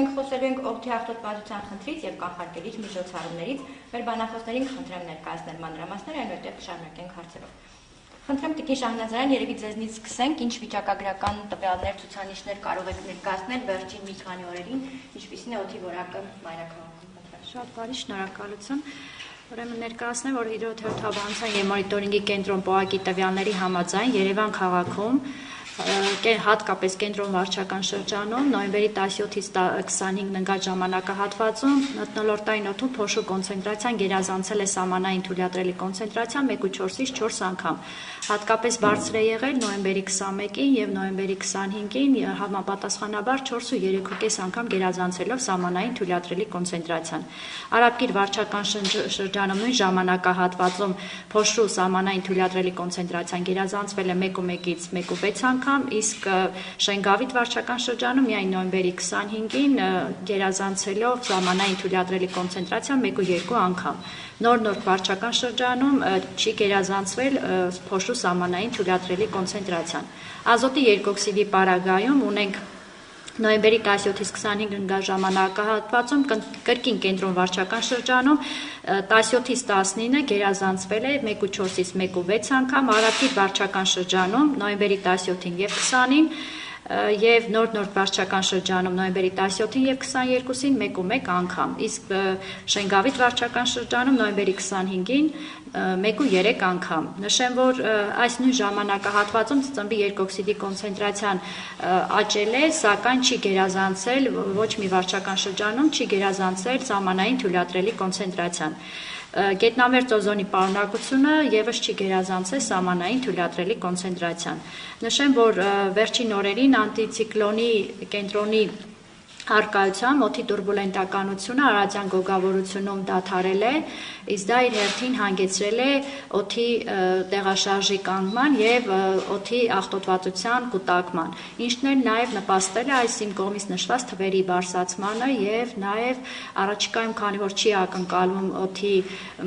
մենք խոսելու ենք օգտի աղտոտվածության խնդրից եւ կանխարգելիչ միջոցառումներից, մեր բանախոսներին խնդրեմ ներկայացնել մանրամասներ, այնուհետեւ կշարունակենք հարցերով։ Խնդրեմ Տիկին Շահնազարյան, երևի ձեզնից սկսենք, ինչ վիճակագրական տվյալներ, ցուցանիշներ կարող եք ներկայացնել վերջին մի քանի օրերին, ինչպիսին է օդի որակը մայրաքաղաքում։ Շատ բարի, շնորհակալություն։ Ուրեմն ներկայացնեմ, որ հիդրոթերապևտաբանության եւ մոնիտորինգի կենտրոն ՊՕԱԿ-ի տվյալների համաձայն Երևան քաղաքում հատկապես կենտրոն վարչական շրջանում նոյեմբերի 17-ից 25 ընկած ժամանակահատվածում մթնոլորտային օդում փոշու կոնցենտրացիան գերազանցել է սահմանային թույլատրելի կոնցենտրացիան 1.4-ից 4 անգամ։ Հատկապես բարձր է եղել նոյեմբերի 21-ին եւ նոյեմբերի 25-ին համապատասխանաբար 4 ու 3.5 անգամ գերազանցելով սահմանային թույլատրելի կոնցենտրացիան։ Արաբկիր վարչական շրջանում նույն ժամանակահատվածում փոշու սահմանային թույլատրելի կոնցենտրացիան գերազանցվել է 1.1-ից 1.6 անգամ, իսկ Շենգավիթ վարչական շրջանում միայն նոյեմբերի 25-ին գերազանցելով սահմանային թույլատրելի կոնցենտրացիան 1.2 անգամ։ Նոր վարչական շրջանում չի գերազանցվել փոշու սահմանային թույլատրելի կոնցենտրացիան։ Ազոտի երկօքսիդի պարագայում ունենք նոյեմբերի 17-ից 25 ընկած ժամանակահատվածում կրկին կենտրոն վարչական շրջանում 17-ից 19-ը գերազանցվել է 1.4-ից 1.6 անգամ, Արաբկիր վարչական շրջանում նոյեմբերի 17-ին եւ 20-ին եւ նոր վարչական շրջանում նոյեմբերի 17-ին եւ 22-ին 1.1 անգամ, իսկ Շենգավիթ վարչական շրջանում նոյեմբերի 25-ին 1.3 անգամ։ Նշեմ, որ այս նույն ժամանակահատվածում ծծմբի երկօքսիդի կոնցենտրացիան աճել է, սակայն չի գերազանցել ոչ մի վարչական շրջանում չի գերազանցել սահմանային թույլատրելի կոնցենտրացիան։ Գետնամերձ օզոնի պարունակությունը եւս չի գերազանցել սահմանային թույլատրելի կոնցենտրացիան։ Նշեմ, որ վերջին օրերին անտիցիկլոնի կենտրոնի Արկայությամբ օդի տուրբուլենտականությունը արածյան գոգավորությունում դադարել է, իսկ դա իր հերթին հանգեցրել է օդի տեղաշարժի կանգնման եւ օդի աղտոտվածության կուտակման, ինչն էլ նաեւ նպաստել է այս իմ կողմից նշված թվերի բարձրացմանը եւ նաեւ առաջիկայում, քանի որ չի ակնկալվում օդի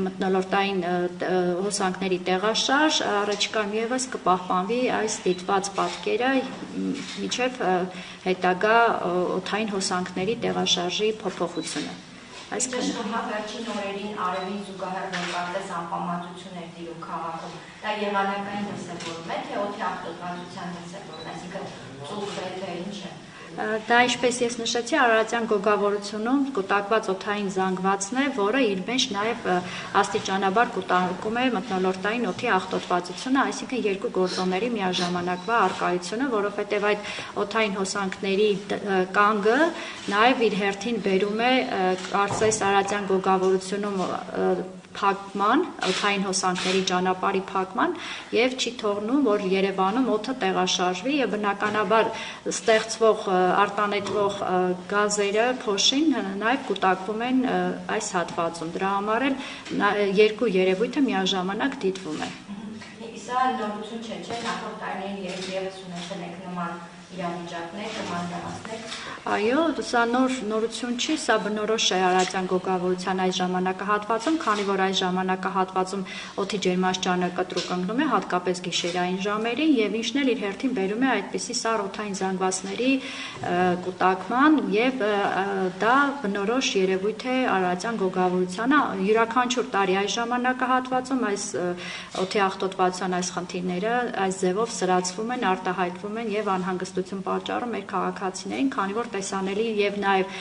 մթնոլորտային հոսանքների տեղաշարժ, առաջիկայում եւս կպահպանվի այս դիտված պատկերը մինչեւ հետագա օդային հոսանքների տեղաշարժի փոփոխությունը։ Այսինքն վերջին օրերին արևին զուգահեռ նկատես անպամատություն էր տիրում քաղաքում։ Դա եղանակային դրսևորում է, թե օդի աղտոտվածության դրսևորում, այսինքն ծուխ է, թե ինչ է։ Դա ինչպես ես նշեցի, արարատյան գոգավորությունում կուտակված օդային զանգվածն է, որը իր մեջ նաև աստիճանաբար կուտակում է մթնոլորտային օդի աղտոտվածությունը, այսինքն երկու գործոնների միաժամանակվա առկայությունը, որովհետև այդ օդային հոսանքների կանգը նաև իր հերթին բերում է կարծես արարատյան գոգավորությունում փակման, օդային հոսանքների ճանապարհի փակման եւ չի թողնում, որ Երևանում օդը տեղաշարժվի եւ բնականաբար ստեղծվող արտանետվող գազերը փոշին նաեւ կուտակվում են այս հատվածում։ Դրա համար էլ երկու երևույթը միաժամանակ դիտվում է։ Սա նորություն չէ, նախորդ տարիներին եւս ունեցել ենք նման իրավիճակներ, նման դրամներ։ Այո, սա նորություն չի, սա բնորոշ է արարատյան գոգավորության այս ժամանակահատվածում, քանի որ այս ժամանակահատվածում օդի ջերմաստիճանը կտրուկ ընկնում է, հատկապես գիշերային ժամերին, եւ ինչն էլ իր հերթին բերում է այդպիսի սառ օդային զանգվածների կուտակման, եւ դա բնորոշ երևույթ է արարատյան գոգավորությանը։ Յուրաքանչյուր տարի այս ժամանակահատվածում այս օդի աղտոտվածության այս խնդիրները այս ձևով սրացվում են, արտահայտվում են եւ անհանգստություն պատճառում մեր քաղաքացիներին, քանի որ տեսանելի եւ նաեւ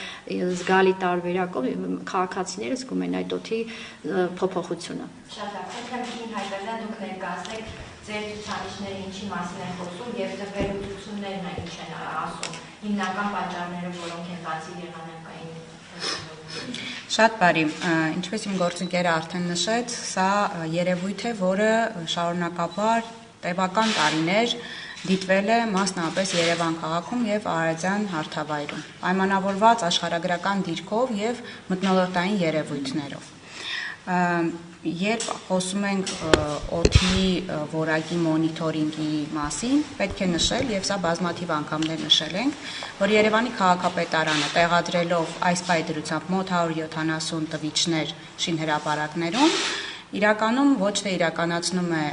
զգալի տարբերակով քաղաքացիները զգում են այդ օդի փոփոխությունը։ Շատ լավ, Քին Հայկազյան, դուք ներկայացրեք ձեր ցուցանիշները ինչի մասին են խոսում եւ վերլուծություններն ինչ են ասում, հիմնական պատճառները, որոնք են բացի եղանակային։ Շատ բարի, ինչպես իմ գործընկերը արդեն նշեց, սա երևույթ է, որը շարունակաբար տևական տարիներ դիտվել է մասնավորապես Երևան քաղաքում եւ Արարատյան հարթավայրում, պայմանավորված աշխարհագրական դիրքով եւ մթնոլորտային երևույթներով։ Երբ խոսում ենք օդի որակի մոնիտորինգի մասին, պետք է նշել, եւ սա բազմաթիվ անգամներ նշել ենք, որ Երևանի քաղաքապետարանը տեղադրելով այս պայդրությամբ մոտ 170 տվիչներ շինհրապարակներում իրականում ոչ թե իրականացնում է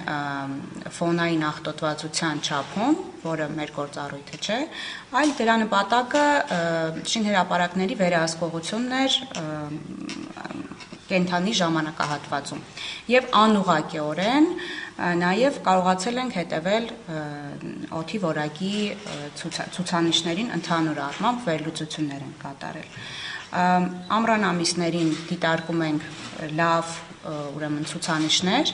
ֆոնային աղտոտվածության չափում, որը մեր գործառույթը չէ, այլ դրա նպատակը շինհրապարակների վերահսկողությունն էր կենդանի ժամանակահատվածում եւ անուղղակիորեն նաև կարողացել ենք հետևել օդի որակի ցուցանիշներին ընդհանուր առմամբ վերլուծություններ են կատարել։ Ամռան ամիսներին դիտարկում ենք լավ ուրեմն ցուցանիշներ,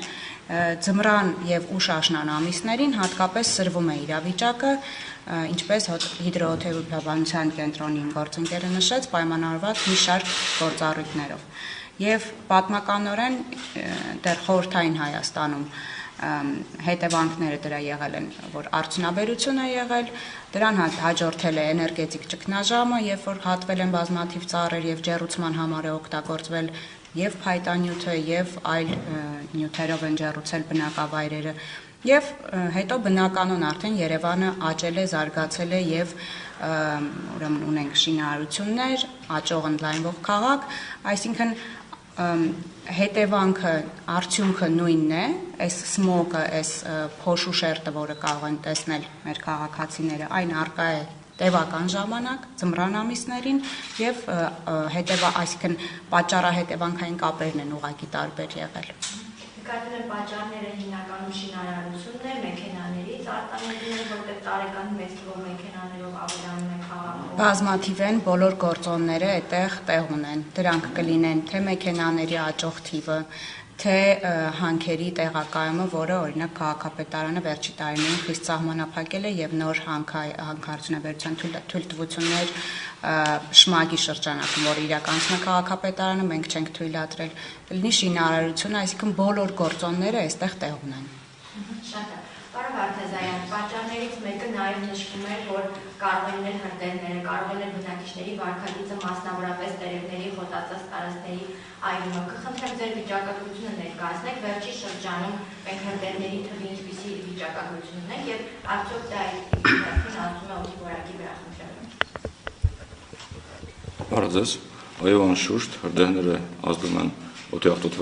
ձմռան եւ ուշ աշնան ամիսներին հատկապես սրվում է իրավիճակը, ինչպես հիդրոօթերոթաբանության կենտրոնի գործընկերը նշեց, պայմանավորված մի շարք գործառույթներով։ Եվ պատմականորեն դեռ խորհրդային Հայաստանում հետևանքները դրա եղել են, որ արդյունաբերություն է եղել, դրան հաջորդել է էներգետիկ ճգնաժամը, երբ որ հատվել են բազմաթիվ ծառեր եւ ջեռուցման համար է օգտագործվել եւ փայտանյութը եւ այլ նյութերով են ջեռուցել բնակավայրերը եւ հետո բնականon արդեն Երևանը աճել է, զարգացել է եւ ուրեմն ունենք շինարարություններ, աճող ընդլայնվող քաղաք, այսինքն հետևանքը, արդյունքը նույնն է, այս սմոգը, այս փոշու շերտը, որը կարող են տեսնել մեր քաղաքացիները, այն առկա է տևական ժամանակ, ձմռան ամիսներին եւ այսինքն պատճառահետևանքային կապերն են ուղղակի տարբեր եղել։ Նկատում եմ պատճառները հիմնականում շինարարությունն է, մեքենաներից արտանետներ, որտեղ տարեկան մեծ թվով մեքենաներով ավելանում է քաղաքում։ Բազմաթիվ են, բոլոր գործոնները այդտեղ տեղ ունեն։ Դրանք կլինեն թե մեքենաների աճող թիվը, թե հանքերի տեղակայումը, որը օրինակ քաղաքապետարանը վերջի տարիներին խիստ սահմանափակել է եւ նոր հանքարդյունաբերության թույլտվություններ շմագի շրջանակում, որը իրականացնում է քաղաքապետարանը, մենք չենք թույլատրել, լինի շինարարությունը, այսինքն բոլոր գործոնները այստեղ տեղ ունեն։ Շատ է։ Պարոն Վարդազարյան, պատճառներից մեկը նաև նշվում է, որ կարող են լինել հրդեհները, կարող են լինել բնակիչների վարքագիծը, մասնավորապես տերևների, խոտածածկ տարածքների այրումը։ Կխնդրեմ ձեր վիճակագրությունը ներկայացնեք, վերջի շրջանում մենք հրդեհների թվի ինչպիսի վիճակագրություն ունենք եւ արդյոք դա արդեն ասում է օդի որակի վրա խնդրեմ։ Բարև ձեզ, այո, անշուշտ հրդեհները ազդում են օդի աղտոտվածության